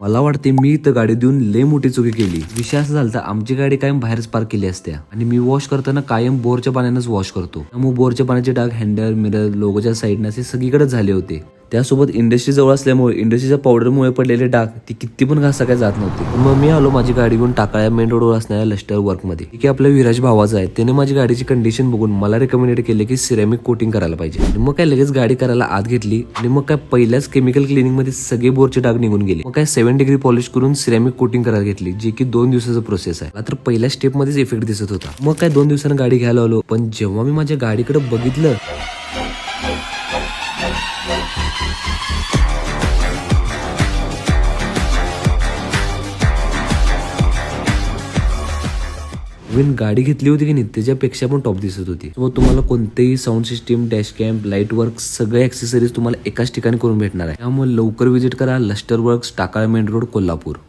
मला वाटते मी इथं गाडी देऊन लय मोठी चुकी केली. विषय असा झाला, आमची गाडी कायम बाहेरच पार्क केली असत्या आणि मी वॉश करताना कायम बोरच्या पाण्यानंच वॉश करतो. त्यामुळे बोरच्या पाण्याचे डाग हँडल मिरर लोगोच्या साईडने असे सगळीकडे झाले होते. त्यासोबत इंडस्ट्री जवळ असल्यामुळे इंडस्ट्रीच्या पावडरमुळे पडलेले डाग ती किती पण घासा काय जात नव्हते. मग मी आलो माझी गाडी घेऊन टाकाळ्या मेन रोडवर असणाऱ्या लष्टर वर्कमध्ये. की आपल्या विराज भावाचा आहे, त्याने माझी गाडीची कंडिशन बघून मला रेकमेंडेड केले की सिरॅमिक कोटिंग करायला पाहिजे. आणि मग काय लगेच गाडी करायला आत घेतली आणि मग काय पहिल्याच केमिकल क्लिनिंग मध्ये सगळे बोरचे डाग निघून गेले. मग काय 7 डिग्री पॉलिश करून सिरॅमिक कोटिंग करायला घेतली, जे की 2 दिवसाचा प्रोसेस आहे. मात्र पहिल्या स्टेप मध्येच इफेक्ट दिसत होता. मग काय 2 दिवसांनी गाडी घ्यायला आलो, पण जेव्हा मी माझ्या गाडीकडे बघितलं गाडी घेतली होती की नाही त्याच्यापेक्षा पण टॉप दिसत होती. मग तुम्हाला कोणतेही sound system, dash camp, light work सगळे ऍक्सेसरीज तुम्हाला एकाच ठिकाणी करून भेटणार आहे. त्यामुळे लवकर व्हिजिट करा लष्टर works, Takala main road, Kolhapur.